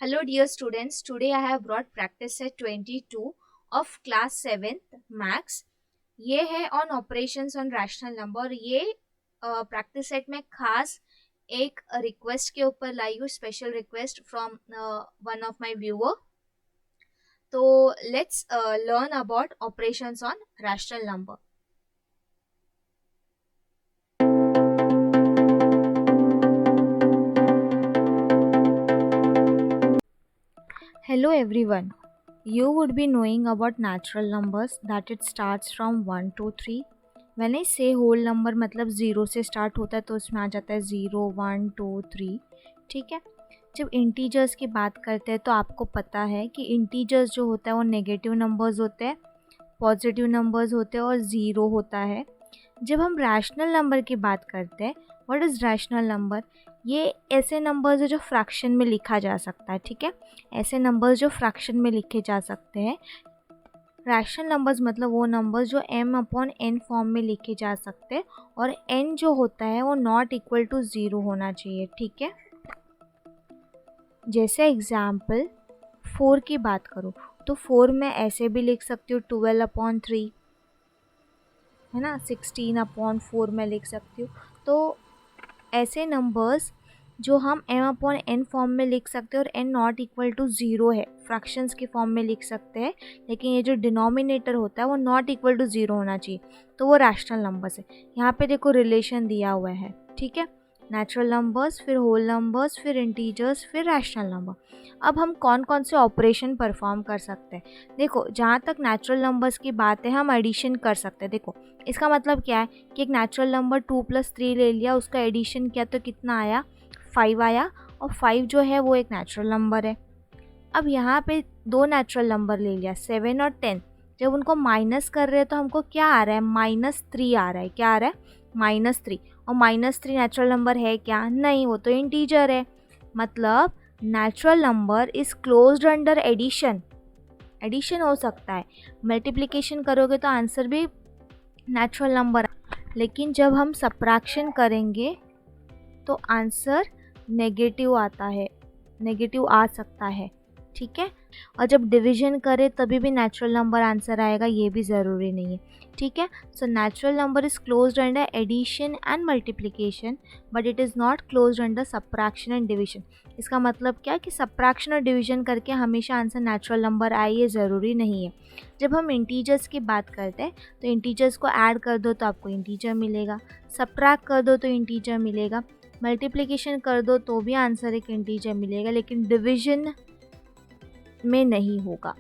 Hello dear students, today I have brought practice set 22 of class 7th maths. ये है on operations on rational number। ये practice set में खास एक request के ऊपर लाई हूँ, special request from one of my viewer. तो let's learn about operations on rational number। Hello everyone. You would be knowing about natural numbers that it starts from 1 to 3. When I say whole number मतलब zero से start होता है तो उसमें आ जाता है 0 1 2 3। ठीक है। जब इंटीजर्स की बात करते हैं तो आपको पता है कि इंटीजर्स जो होता है वो नेगेटिव नंबर्स होते हैं, पॉजिटिव नंबर्स होते हैं और ज़ीरो होता है। जब हम रैशनल नंबर की बात करते हैं, व्हाट इज़ रैशनल नंबर? ये ऐसे नंबर्स है जो फ्रैक्शन में लिखा जा सकता है। ठीक है, ऐसे नंबर्स जो फ्रैक्शन में लिखे जा सकते हैं। रैशनल नंबर्स मतलब वो नंबर्स जो m/n फॉर्म में लिखे जा सकते हैं और n जो होता है वो नॉट इक्वल टू ज़ीरो होना चाहिए। ठीक है, जैसे एग्जाम्पल 4 की बात करूँ तो 4 में ऐसे भी लिख सकती हूँ 12/3, है ना, 16/4 में लिख सकती हूँ। तो ऐसे नंबर्स जो हम m/n फॉर्म में लिख सकते हैं और n not equal to zero है, फ्रैक्शंस की फॉर्म में लिख सकते हैं, लेकिन ये जो डिनोमिनेटर होता है वो नॉट इक्वल टू ज़ीरो होना चाहिए, तो वो रैशनल नंबर्स है। यहाँ पे देखो रिलेशन दिया हुआ है। ठीक है, नेचुरल नंबर्स, फिर होल नंबर्स, फिर इंटीजर्स, फिर रैशनल नंबर। अब हम कौन कौन से ऑपरेशन परफॉर्म कर सकते हैं? देखो, जहाँ तक नेचुरल नंबर्स की बात है हम एडिशन कर सकते हैं। देखो, इसका मतलब क्या है कि एक नेचुरल नंबर 2 + 3 ले लिया, उसका एडिशन किया तो कितना आया? 5 आया, और 5 जो है वो एक नेचुरल नंबर है। अब यहाँ पे दो नेचुरल नंबर ले लिया 7 और 10, जब उनको माइनस कर रहे हैं तो हमको क्या आ रहा है? -3 आ रहा है। क्या आ रहा है? -3। और -3 नेचुरल नंबर है क्या? नहीं, वो तो इंटीजर है। मतलब natural number is closed under addition. Addition हो सकता है, मल्टीप्लिकेशन करोगे तो आंसर भी नेचुरल नंबर, लेकिन जब हम सब्ट्रैक्शन करेंगे तो आंसर नेगेटिव आता है, नेगेटिव आ सकता है। ठीक है, और जब डिवीजन करें तभी भी नेचुरल नंबर आंसर आएगा, ये भी ज़रूरी नहीं है। ठीक है, so natural number is closed under addition and multiplication, but it is not closed under subtraction and division. इसका मतलब क्या कि सब्ट्रैक्शन और डिवीजन करके हमेशा आंसर नेचुरल नंबर आए, ये ज़रूरी नहीं है। जब हम इंटीजर्स की बात करते हैं तो इंटीजर्स को ऐड कर दो तो आपको इंटीजर मिलेगा, सब्ट्रैक्ट कर दो तो इंटीजर मिलेगा, मल्टीप्लिकेशन कर दो तो भी आंसर एक इंटीजर मिलेगा, लेकिन डिवीजन में नहीं होगा,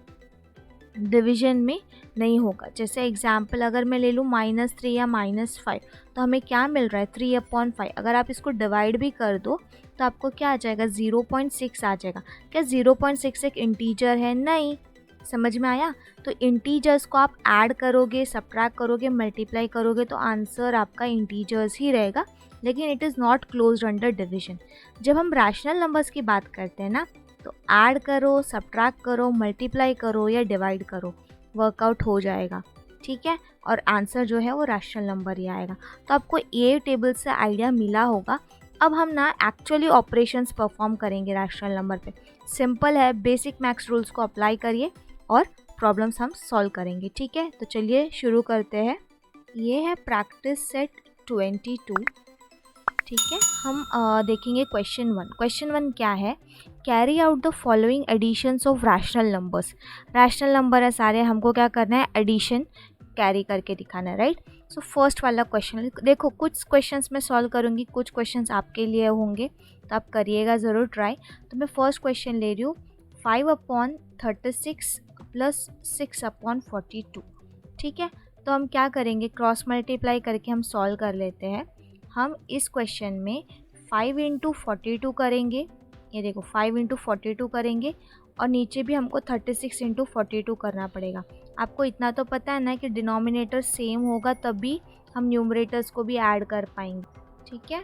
डिवीजन में नहीं होगा। जैसे एग्जाम्पल अगर मैं ले लूँ -3 या -5, तो हमें क्या मिल रहा है? 3/5। अगर आप इसको डिवाइड भी कर दो तो आपको क्या आ जाएगा? 0.6 आ जाएगा। क्या 0.6 एक इंटीजर है? नहीं। समझ में आया? तो इंटीजर्स को आप ऐड करोगे, सब्ट्रैक्ट करोगे, मल्टीप्लाई करोगे तो आंसर आपका इंटीजर्स ही रहेगा, लेकिन it is not closed under division. जब हम रैशनल नंबर्स की बात करते हैं ना, तो ऐड करो, सब्ट्रैक्ट करो, मल्टीप्लाई करो या डिवाइड करो, वर्कआउट हो जाएगा। ठीक है, और आंसर जो है वो रैशनल नंबर ही आएगा। तो आपको ये टेबल से आइडिया मिला होगा। अब हम ना एक्चुअली ऑपरेशंस परफॉर्म करेंगे रैशनल नंबर पे। सिंपल है, बेसिक मैथ्स रूल्स को अप्लाई करिए और प्रॉब्लम्स हम सॉल्व करेंगे। ठीक है, तो चलिए शुरू करते हैं। ये है प्रैक्टिस सेट 22। ठीक है, हम देखेंगे क्वेश्चन 1। क्वेश्चन 1 क्या है? Carry out the following additions of rational numbers. Rational number है सारे, हमको क्या करना है? एडिशन कैरी करके दिखाना है, राइट? सो फर्स्ट वाला क्वेश्चन देखो, कुछ क्वेश्चंस मैं सॉल्व करूँगी, कुछ क्वेश्चंस आपके लिए होंगे, तो आप करिएगा ज़रूर ट्राई। तो मैं फर्स्ट क्वेश्चन ले रही हूँ, 5/36 + 6/42। ठीक है, तो हम क्या करेंगे? क्रॉस मल्टीप्लाई करके हम सॉल्व कर लेते हैं। हम इस क्वेश्चन में 5 × 42 करेंगे। ये देखो 5 × 42 करेंगे, और नीचे भी हमको 36 × 42 करना पड़ेगा। आपको इतना तो पता है ना कि डिनोमिनेटर सेम होगा तभी हम न्यूमरेटर्स को भी ऐड कर पाएंगे। ठीक है,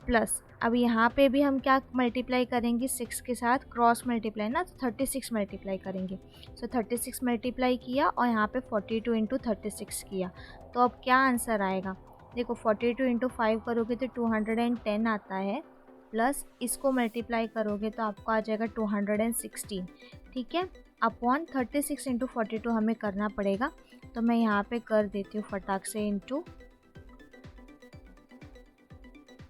प्लस अब यहाँ पे भी हम क्या मल्टीप्लाई करेंगे? 6 के साथ क्रॉस मल्टीप्लाई ना, तो 36 मल्टीप्लाई करेंगे। सो 36 मल्टीप्लाई किया और यहाँ पे 42 × 36 किया, तो अब क्या आंसर आएगा? देखो 42 × 5 करोगे तो 210 आता है, प्लस इसको मल्टीप्लाई करोगे तो आपको आ जाएगा 216, ठीक है, अपॉन 36 इंटू 42 हमें करना पड़ेगा। तो मैं यहाँ पे कर देती हूँ फटाक से into,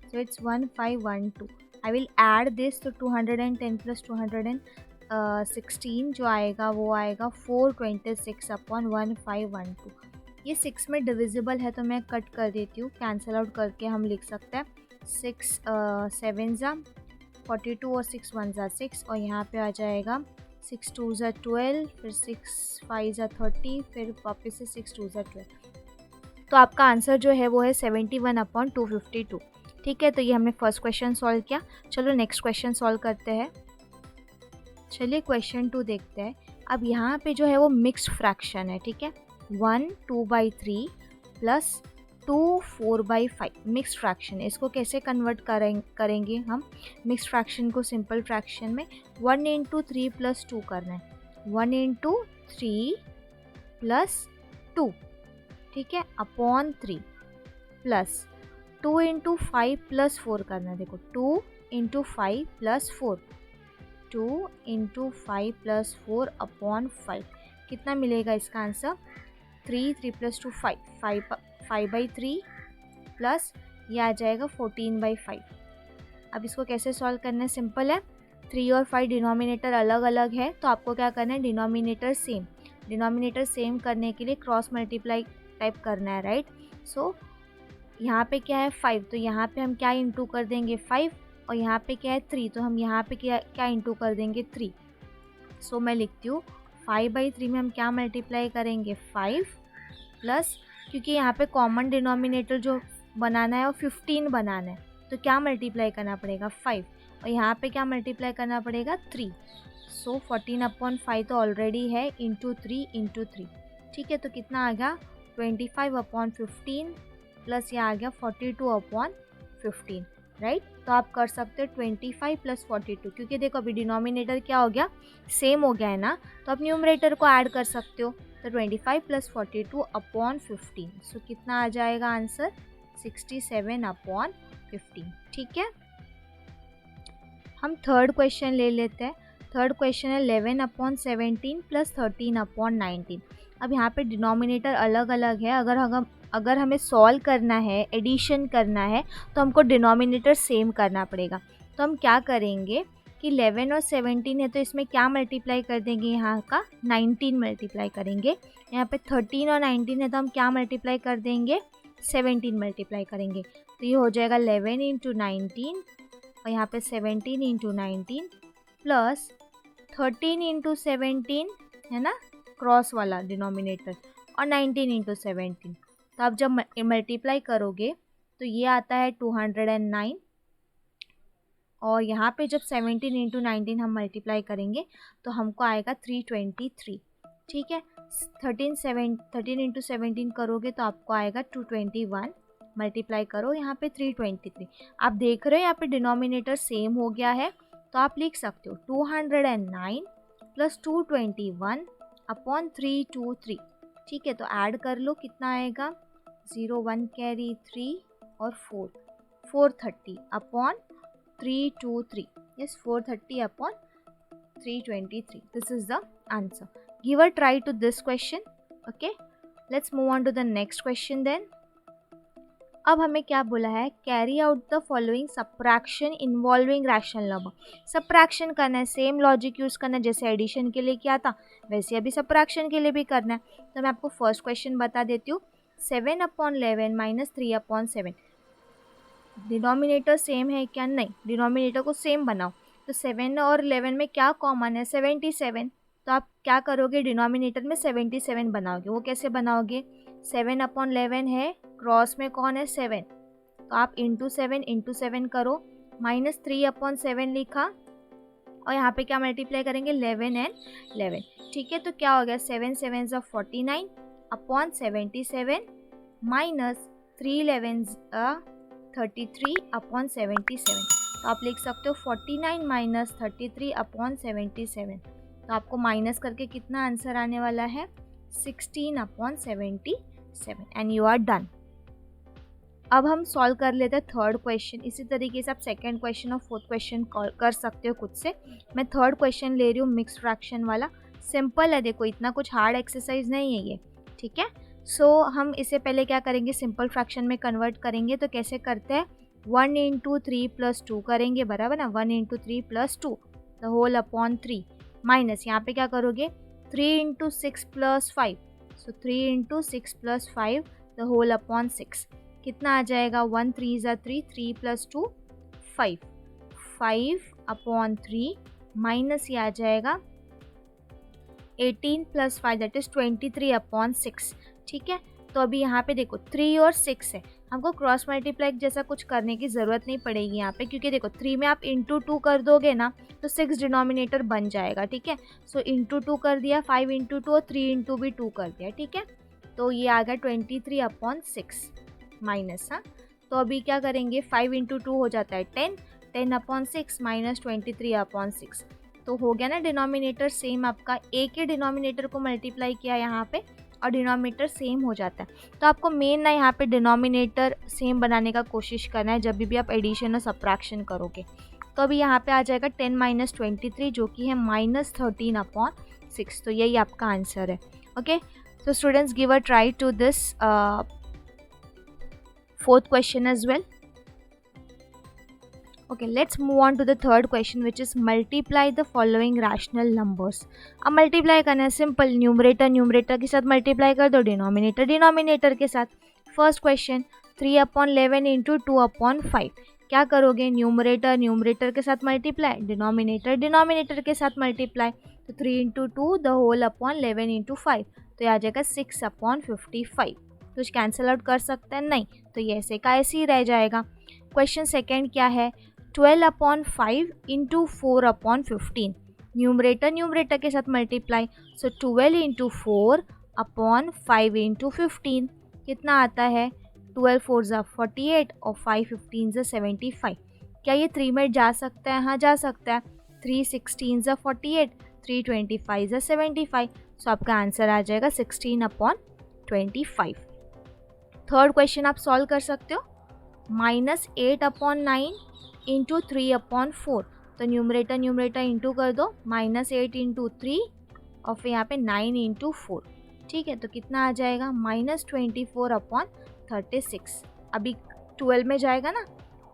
so it's 1512. I will add this to 210 plus 216 जो आएगा वो आएगा 426 अपॉन 1512। ये 6 में डिविजिबल है तो मैं कट कर देती हूँ, कैंसिल आउट करके हम लिख सकते हैं 6 7 ज़ा 42 और 6 1 ज़ा 6, और यहाँ पे आ जाएगा 6 2 ज़ा 12, फिर 6 5 ज़ा 30, फिर वापस से 6 2 ज़ा 12। तो आपका आंसर जो है वो है 71 अपॉन 252, ठीक है। तो ये हमने फर्स्ट क्वेश्चन सॉल्व किया। चलो नेक्स्ट क्वेश्चन सॉल्व करते हैं। चलिए क्वेश्चन 2 देखते हैं। अब यहाँ पे जो है वो मिक्स्ड फ्रैक्शन है, ठीक है, 1 2/3 प्लस 2 4/5 मिक्स्ड फ्रैक्शन है। इसको कैसे कन्वर्ट करेंगे हम मिक्स्ड फ्रैक्शन को सिंपल फ्रैक्शन में? 1 इंटू 3 प्लस 2 करना है, 1 इंटू 3 प्लस 2, ठीक है, अपॉन 3 प्लस 2 इंटू 5 प्लस 4 करना है। देखो 2 into 5 plus 4, 2 into 5 plus 4 upon 5, कितना मिलेगा इसका आंसर? 3 3 प्लस 2 5 5/3 प्लस ये आ जाएगा 14/5। अब इसको कैसे सॉल्व करना है? सिंपल है, 3 और 5 डिनोमिनेटर अलग अलग है तो आपको क्या करना है, डिनोमिनेटर सेम करने के लिए क्रॉस मल्टीप्लाई टाइप करना है, राइट। सो यहाँ पे क्या है 5, तो यहाँ पे हम क्या इंटू कर देंगे 5, और यहाँ पे क्या है 3, तो हम यहाँ पे क्या इंटू कर देंगे 3। सो मैं लिखती हूँ 5/3 में हम क्या मल्टीप्लाई करेंगे 5 प्लस, क्योंकि यहाँ पे कॉमन डिनोमिनेटर जो बनाना है वो 15 बनाना है, तो क्या मल्टीप्लाई करना पड़ेगा 5, और यहाँ पे क्या मल्टीप्लाई करना पड़ेगा 3। सो 14/5 तो ऑलरेडी है, इंटू 3, ठीक है। तो कितना आ गया 25/15 प्लस ये आ गया 42/15, राइट। तो आप कर सकते हो 25 प्लस 42, क्योंकि देखो अभी डिनोमिनेटर क्या हो गया, सेम हो गया है ना, तो आप न्यूमरेटर को ऐड कर सकते हो। तो 25 प्लस 42/15, सो कितना आ जाएगा आंसर 67/15, ठीक है। हम थर्ड क्वेश्चन ले लेते हैं। थर्ड क्वेश्चन है 11/17 प्लस 13/19। अब यहाँ पे डिनोमिनेटर अलग अलग है, अगर हमें सॉल्व करना है, एडिशन करना है, तो हमको डिनोमिनेटर सेम करना पड़ेगा। तो हम क्या करेंगे कि 11 और 17 है तो इसमें क्या मल्टीप्लाई कर देंगे, यहाँ का 19 मल्टीप्लाई करेंगे। यहाँ पे 13 और 19 है तो हम क्या मल्टीप्लाई कर देंगे 17 मल्टीप्लाई करेंगे। तो ये हो जाएगा 11 इंटू 19, और यहाँ पे 17 इंटू 19 प्लस 13 इंटू 17 है ना, क्रॉस वाला डिनोमिनेटर, और 19 इंटू 17। तो आप जब मल्टीप्लाई करोगे तो ये आता है 209, और यहाँ पे जब 17 इंटू 19 हम मल्टीप्लाई करेंगे तो हमको आएगा 323, ठीक है। 13 इंटू 17 करोगे तो आपको आएगा 221, मल्टीप्लाई करो यहाँ पे 323। आप देख रहे हो यहाँ पे डिनोमिनेटर सेम हो गया है, तो आप लिख सकते हो 209 प्लस 221 अपॉन 323, ठीक है। तो ऐड कर लो, कितना आएगा 0 1 कैरी 3 और 430 upon 323, yes 430 upon 323. This is the answer. Give a try to this question. Okay, let's move on to the next question then. अब हमें क्या बोला है, carry out the following subtraction involving rational number. Subtraction करना है, same logic use करना है, जैसे एडिशन के लिए किया था वैसे अभी सब्ट्रैक्शन के लिए भी करना है। तो मैं आपको फर्स्ट क्वेश्चन बता देती हूँ, 7/11 माइनस 3/7। डिनोमिनेटर सेम है क्या? नहीं, डिनोमिनेटर को सेम बनाओ। तो 7 और 11 में क्या कॉमन है 77, तो आप क्या करोगे डिनोमिनेटर में 77 बनाओगे। वो कैसे बनाओगे, 7/11 है, क्रॉस में कौन है 7, तो आप इंटू 7 करो, माइनस 3/7 लिखा, और यहाँ पे क्या मल्टीप्लाई करेंगे 11 एंड 11, ठीक है। तो क्या हो गया 7 7 49 अपॉन 77 माइनस 3 11 33 अपॉन 77। तो आप लिख सकते हो 49 माइनस 33 अपॉन 77। तो आपको माइनस करके कितना आंसर आने वाला है 16/77, एंड यू आर डन। अब हम सॉल्व कर लेते हैं थर्ड क्वेश्चन। इसी तरीके से आप सेकंड क्वेश्चन और फोर्थ क्वेश्चन कर सकते हो खुद से। मैं थर्ड क्वेश्चन ले रही हूँ मिक्स्ड फ्रैक्शन वाला। सिंपल है, देखो इतना कुछ हार्ड एक्सरसाइज नहीं है ये, ठीक है। सो हम इसे पहले क्या करेंगे, सिंपल फ्रैक्शन में कन्वर्ट करेंगे। तो कैसे करते हैं, 1 इंटू 3 प्लस 2 करेंगे, बराबर ना, 1 into 3 plus 2 the whole upon 3 minus यहाँ पे क्या करोगे 3 into 6 plus 5, so 3 into 6 plus 5 the whole upon 6। कितना आ जाएगा, 1 3 ज़ा 3, 3 प्लस 2 5, 5 अपॉन 3 माइनस ये आ जाएगा 18 प्लस 5 दैट इज़ 23 अपॉन 6, ठीक है। तो अभी यहाँ पे देखो 3 और 6 है, हमको क्रॉस मल्टीप्लाई जैसा कुछ करने की ज़रूरत नहीं पड़ेगी यहाँ पे, क्योंकि देखो 3 में आप इंटू 2 कर दोगे ना तो 6 डिनोमिनेटर बन जाएगा, ठीक है। सो इंटू 2 कर दिया, 5 इंटू 2 और 3 इंटू भी 2 कर दिया, ठीक है। तो ये आ गया 23 अपॉन 6 माइनस, हाँ। तो अभी क्या करेंगे, 5 इंटू 2 हो जाता है 10, 10 अपॉन 6 माइनस 23 अपॉन 6। तो हो गया ना डिनोमिनेटर सेम आपका, एक ही डिनोमिनेटर को मल्टीप्लाई किया यहाँ पे और डिनोमिनेटर सेम हो जाता है। तो आपको मेन ना यहाँ पे डिनोमिनेटर सेम बनाने का कोशिश करना है जब भी आप एडिशन और सब्ट्रैक्शन करोगे। तो अभी यहाँ पे आ जाएगा 10 माइनस 23 जो कि है माइनस 13 अपॉन 6। तो यही आपका आंसर है। Okay, so students give a try to this fourth question as well. Okay, let's move on to the third question, which is multiply the following rational numbers. अब multiply करना है, simple, numerator numerator के साथ multiply कर दो, denominator denominator के साथ। First question 3 upon 11 into 2 upon 5, क्या करोगे, न्यूमरेटर न्यूमरेटर के साथ मल्टीप्लाई, डिनोमिनेटर डिनोमिनेटर के साथ मल्टीप्लाई। तो 3 into 2 the whole upon 11 into 5, तो ये आ जाएगा 6 अपॉन 55। तो कैंसिल आउट कर सकते हैं, नहीं, तो ये ऐसे का ऐसे ही रह जाएगा। क्वेश्चन सेकेंड क्या है, 12 upon 5 into 4 upon 15, numerator numerator के साथ मल्टीप्लाई, सो 12 इंटू 4 अपॉन 5 इंटू 15, कितना आता है, 12 4 ज़ा 48 और 5 15 ज़ा 75। क्या ये 3 में जा सकता है, हाँ जा सकता है, 3 16 ज़ा 48, 3 25 ज़ा 75। सो आपका आंसर आ जाएगा 16 अपॉन 25। थर्ड क्वेश्चन आप सॉल्व कर सकते हो, माइनस 8 अपॉन 9 इंटू 3 अपॉन 4, तो न्यूमरेटर न्यूमरेटर इंटू कर दो, माइनस 8 इंटू 3 और फिर यहाँ पे 9 इंटू 4, ठीक है। तो कितना आ जाएगा, माइनस 24 अपॉन 36। अभी 12 में जाएगा ना,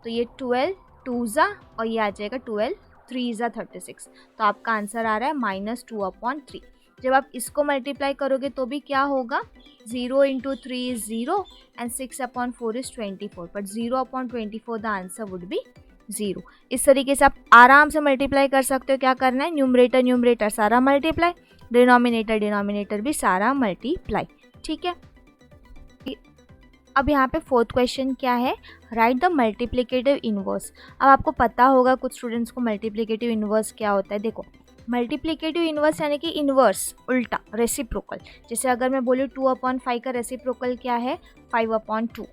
तो ये 12 2 ज़ा और ये आ जाएगा 12 3 ज़ा 36। तो आपका आंसर आ रहा है माइनस 2 अपॉन 3। जब आप इसको मल्टीप्लाई करोगे तो भी क्या होगा, 0 into 3 is 0 and 6 upon 4 is 24, but 0 upon 24 the answer would be 0। इस तरीके से आप आराम से मल्टीप्लाई कर सकते हो। क्या करना है, न्यूमरेटर न्यूमरेटर सारा मल्टीप्लाई, डिनोमिनेटर डिनोमिनेटर भी सारा मल्टीप्लाई, ठीक है। अब यहाँ पे फोर्थ क्वेश्चन क्या है, राइट द मल्टीप्लिकेटिव इनवर्स। अब आपको पता होगा कुछ स्टूडेंट्स को मल्टीप्लिकेटिव इनवर्स क्या होता है। देखो, मल्टीप्लिकेटिव इनवर्स यानी कि इनवर्स, उल्टा, रेसिप्रोकल। जैसे अगर मैं बोलूँ 2 अपॉन 5 का रेसिप्रोकल क्या है, 5 अपॉन 2,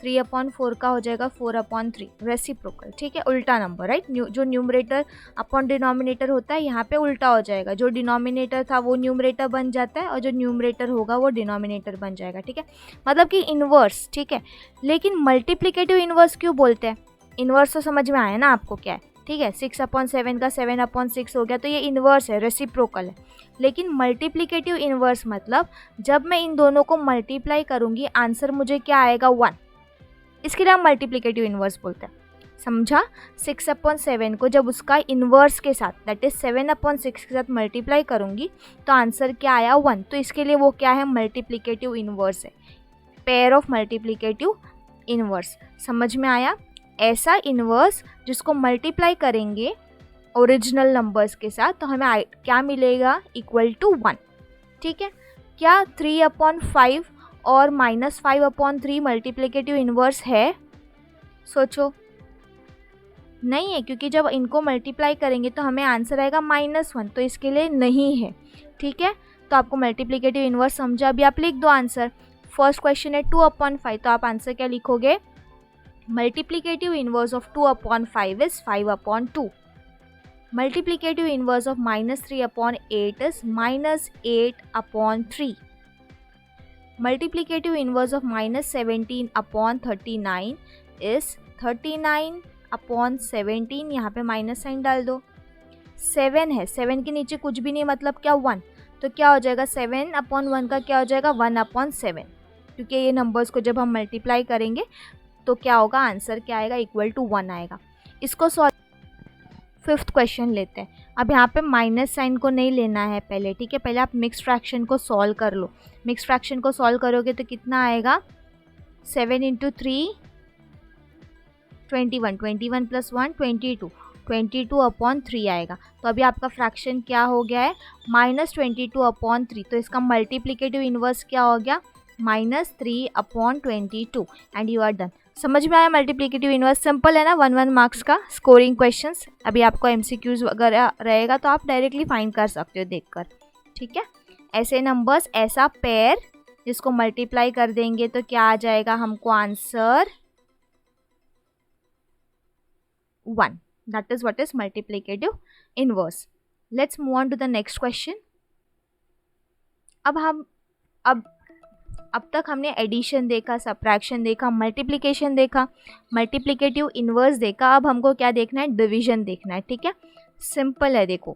3 अपॉन 4 का हो जाएगा 4 अपॉन 3, रेसिप्रोकल, ठीक है, उल्टा नंबर, राइट। जो न्यूमरेटर अपॉन डिनोमिनेटर होता है यहाँ पे उल्टा हो जाएगा, जो डिनोमिनेटर था वो न्यूमरेटर बन जाता है और जो न्यूमरेटर होगा वो डिनोमिनेटर बन जाएगा, ठीक है, मतलब कि इनवर्स, ठीक है। लेकिन मल्टीप्लिकेटिव इनवर्स क्यों बोलते हैं, इनवर्स तो समझ में आया ना आपको क्या है, ठीक है। 6 अपॉन 7 का 7 अपॉन 6 हो गया, तो ये इनवर्स है, रेसिप्रोकल है। लेकिन मल्टीप्लिकेटिव इनवर्स मतलब जब मैं इन दोनों को मल्टीप्लाई करूँगी आंसर मुझे क्या आएगा, 1, इसके लिए हम मल्टीप्लिकेटिव इनवर्स बोलते हैं, समझा। 6 अपॉन 7 को जब उसका इनवर्स के साथ, दैट इज 7 अपॉन 6 के साथ मल्टीप्लाई करूँगी तो आंसर क्या आया, 1। तो इसके लिए वो क्या है, मल्टीप्लिकेटिव इनवर्स है, पेयर ऑफ मल्टीप्लिकेटिव इनवर्स। समझ में आया, ऐसा इनवर्स जिसको मल्टीप्लाई करेंगे ओरिजिनल नंबर्स के साथ तो हमें क्या मिलेगा, इक्वल टू 1, ठीक है। क्या 3 अपॉन 5 और माइनस 5 अपॉन 3 मल्टीप्लिकेटिव इनवर्स है, सोचो, नहीं है, क्योंकि जब इनको मल्टीप्लाई करेंगे तो हमें आंसर आएगा -1, तो इसके लिए नहीं है, ठीक है। तो आपको मल्टीप्लिकेटिव इनवर्स समझा, अभी आप लिख दो आंसर। फर्स्ट क्वेश्चन है 2 अपॉन 5, तो आप आंसर क्या लिखोगे, multiplicative inverse of 2 upon 5 is 5 upon 2। Multiplicative inverse of -3 upon 8 is -8 upon 3। Multiplicative inverse of -17 upon 39 is 39 upon 17, यहाँ पे माइनस साइन डाल दो। 7 है, 7 के नीचे कुछ भी नहीं, मतलब क्या 1, तो क्या हो जाएगा 7 अपॉन 1 का क्या हो जाएगा 1 अपॉन 7, क्योंकि ये नंबर्स को जब हम मल्टीप्लाई करेंगे तो क्या होगा, आंसर क्या आएगा, इक्वल टू 1 आएगा। इसको सॉल्व, फिफ्थ क्वेश्चन लेते हैं। अब यहाँ पे माइनस साइन को नहीं लेना है पहले, ठीक है, पहले आप मिक्स फ्रैक्शन को सॉल्व कर लो। मिक्स फ्रैक्शन को सॉल्व करोगे तो कितना आएगा, 7 इंटू 3 21, 21 प्लस 1 22, 22 अपॉन 3 आएगा। तो अभी आपका फ्रैक्शन क्या हो गया है, -22 अपॉन 3। तो इसका मल्टीप्लिकेटिव इन्वर्स क्या हो गया, -3 upon 22 and you are done. समझ में आया मल्टीप्लिकेटिव इन्वर्स? सिंपल है ना, 1 मार्क्स का स्कोरिंग क्वेश्चंस। अभी आपको एमसीक्यूज वगैरह रहेगा तो आप डायरेक्टली फाइंड कर सकते हो देखकर, ठीक है। ऐसे नंबर्स, ऐसा पेयर जिसको मल्टीप्लाई कर देंगे तो क्या आ जाएगा हमको answer 1. That is what is multiplicative inverse. Let's move on to the next question. अब तक हमने एडिशन देखा, सब्ट्रैक्शन देखा, मल्टीप्लिकेशन देखा, मल्टीप्लिकेटिव इन्वर्स देखा। अब हमको क्या देखना है, डिवीजन देखना है, ठीक है। सिंपल है, देखो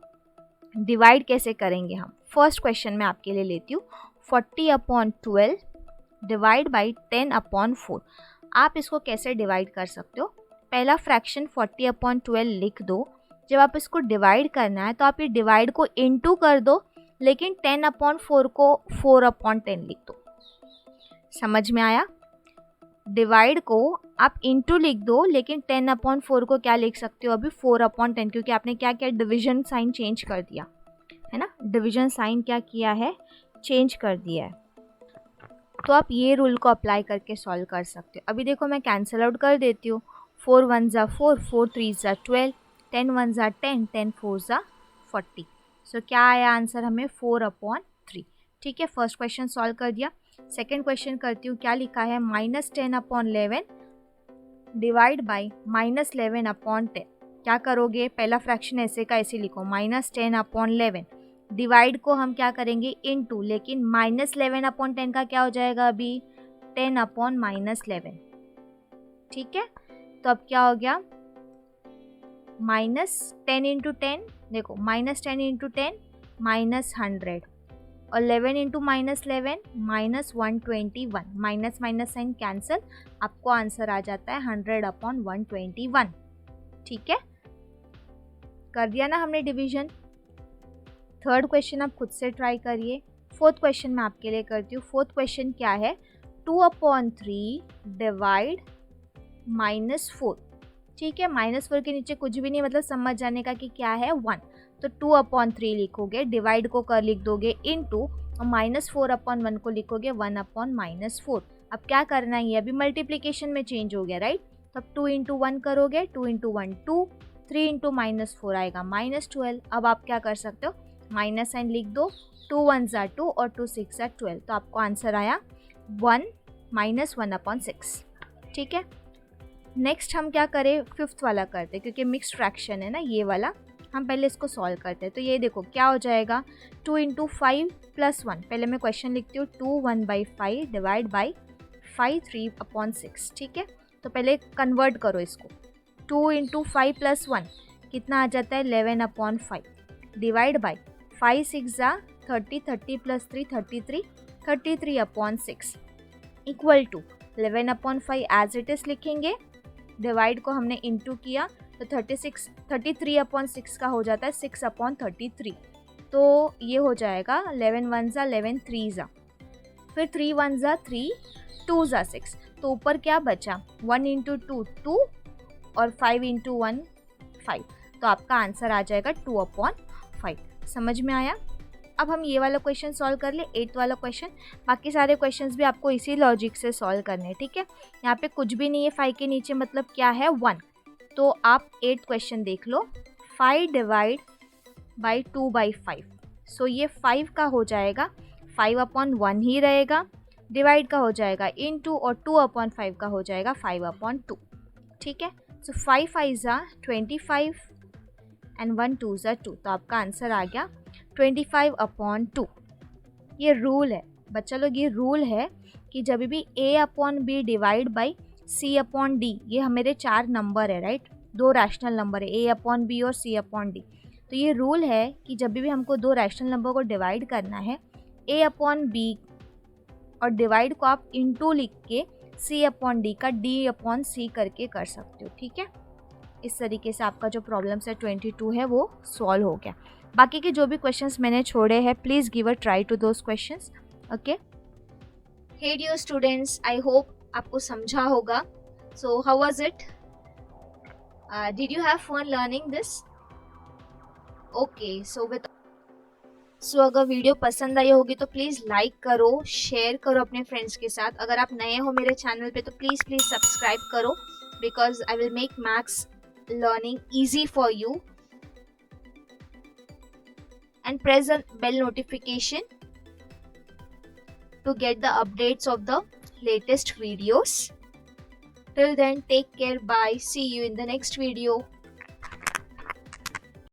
डिवाइड कैसे करेंगे हम। फर्स्ट क्वेश्चन मैं आपके लिए लेती हूँ, 40 अपॉन 12 डिवाइड बाई 10 अपॉन 4। आप इसको कैसे डिवाइड कर सकते हो, पहला फ्रैक्शन 40 अपॉन 12 लिख दो। जब आप इसको डिवाइड करना है तो आप ये डिवाइड को इनटू कर दो, लेकिन 10 अपॉन 4 को 4 अपॉन 10 लिख दो। समझ में आया? डिवाइड को आप इनटू लिख दो, लेकिन 10 अपॉन 4 को क्या लिख सकते हो अभी, 4 अपॉन 10, क्योंकि आपने क्या किया, डिवीजन साइन चेंज कर दिया है ना। डिवीजन साइन क्या किया है, चेंज कर दिया है। तो आप ये रूल को अप्लाई करके सॉल्व कर सकते हो। अभी देखो मैं कैंसिल आउट कर देती हूँ। 4 1 ज़ा 4, 4 3 ज़ा 12, 10 1 ज़ा 10, 10 4 ज़ा 40। सो क्या आया आंसर हमें, 4 अपॉन 3। ठीक है, फर्स्ट क्वेश्चन सॉल्व कर दिया। सेकेंड क्वेश्चन करती हूँ, क्या लिखा है, -10 अपॉन 11 डिवाइड बाई -11 अपॉन 10। क्या करोगे, पहला फ्रैक्शन ऐसे का ऐसे लिखो, -10 अपॉन 11 डिवाइड को हम क्या करेंगे इनटू, लेकिन -11 अपॉन 10 का क्या हो जाएगा अभी, 10 अपॉन -11। ठीक है, तो अब क्या हो गया, -10 इंटू 10, देखो -10 इंटू 10 -100, और 11 इंटू -11 -121, माइनस माइनस साइन कैंसिल, आपको आंसर आ जाता है 100 अपॉन 121। ठीक है, कर दिया ना हमने डिवीजन। थर्ड क्वेश्चन आप खुद से ट्राई करिए। फोर्थ क्वेश्चन मैं आपके लिए करती हूँ। फोर्थ क्वेश्चन क्या है, 2 अपॉन 3 डिवाइड -4। ठीक है, -4 के नीचे कुछ भी नहीं, मतलब समझ जाने का कि क्या है 1। तो 2 अपॉन 3 लिखोगे, डिवाइड को कर लिख दोगे इनटू, और -4 अपॉन 1 को लिखोगे 1 अपॉन -4। अब क्या करना है, अभी मल्टीप्लिकेशन में चेंज हो गया, राइट। तो अब 2 इंटू 1 करोगे, 2 इंटू 1 2, 3 इंटू -4 आएगा -12। अब आप क्या कर सकते हो, माइनस साइन लिख दो, 2 1 ज़ा 2 और 2 6 ज़ा 12। तो आपको आंसर आया 1 -1 अपॉन 6। ठीक है, नेक्स्ट हम क्या करें, फिफ्थ वाला करते हैं, क्योंकि मिक्स्ड फ्रैक्शन है ना ये वाला। हम पहले इसको सॉल्व करते हैं। तो ये देखो क्या हो जाएगा, 2 इंटू 5 प्लस 1। पहले मैं क्वेश्चन लिखती हूँ, 2 1/5 डिवाइड बाई 5 3 अपॉन 6। ठीक है, तो पहले कन्वर्ट करो इसको, 2 इंटू 5 प्लस 1 कितना आ जाता है, 11 अपॉन 5 डिवाइड बाई 5 6 ज़ा 30, 30 plus 3 33, 33 upon 6 equal to 11 upon 5 as it is लिखेंगे। डिवाइड को हमने इंटू किया तो 33 अपॉन 6 का हो जाता है 6 अपॉन 33। तो ये हो जाएगा 11 1 ज़ा 11 3 ज़ा, फिर 3 1 ज़ा 3, 2 ज़ा 6। तो ऊपर क्या बचा, 1 इंटू 2 2 और 5 इंटू 1 5। तो आपका आंसर आ जाएगा 2 अपॉन 5। समझ में आया? अब हम ये वाला क्वेश्चन सॉल्व कर ले, 8th वाला क्वेश्चन। बाकी सारे क्वेश्चंस भी आपको इसी लॉजिक से सॉल्व करने हैं। ठीक है, यहाँ पे कुछ भी नहीं है 5 के नीचे, मतलब क्या है 1। तो आप 8th क्वेश्चन देख लो, 5 डिवाइड बाई 2/5। सो ये 5 का हो जाएगा 5 अपॉन 1 ही रहेगा, डिवाइड का हो जाएगा इनटू, और 2 अपॉन 5 का हो जाएगा 5 अपॉन 2। ठीक है, सो 5 5 ज़ा 25 एंड 1 2 ज़ा 2। तो आपका आंसर आ गया 25 अपॉन 2। ये रूल है, बच्चा लोग ये रूल है कि जब भी a upon B divide by c upon D, ये मेरे 4 नंबर है राइट, 2 रैशनल नंबर है a अपॉन बी और c अपॉन डी। तो ये रूल है कि जब भी हमको 2 रैशनल नंबर को डिवाइड करना है, a अपॉन बी और डिवाइड को आप इनटू लिख के c अपॉन डी का d अपॉन c करके कर सकते हो, ठीक है। इस तरीके से आपका जो प्रॉब्लम है 22 है वो सॉल्व हो गया। बाकी के जो भी क्वेश्चंस मैंने छोड़े हैं, please give a try to those questions, okay. Hey dear students, I hope आपको समझा होगा। So how was it? Did you have fun learning this? Okay, so अगर वीडियो पसंद आई होगी तो प्लीज़ लाइक करो, शेयर करो अपने फ्रेंड्स के साथ। अगर आप नए हो मेरे चैनल पे तो प्लीज़ सब्सक्राइब करो, because I will make maths learning easy for you, and press the bell notification to get the updates of the latest videos. Till then, take care, bye, see you in the next video.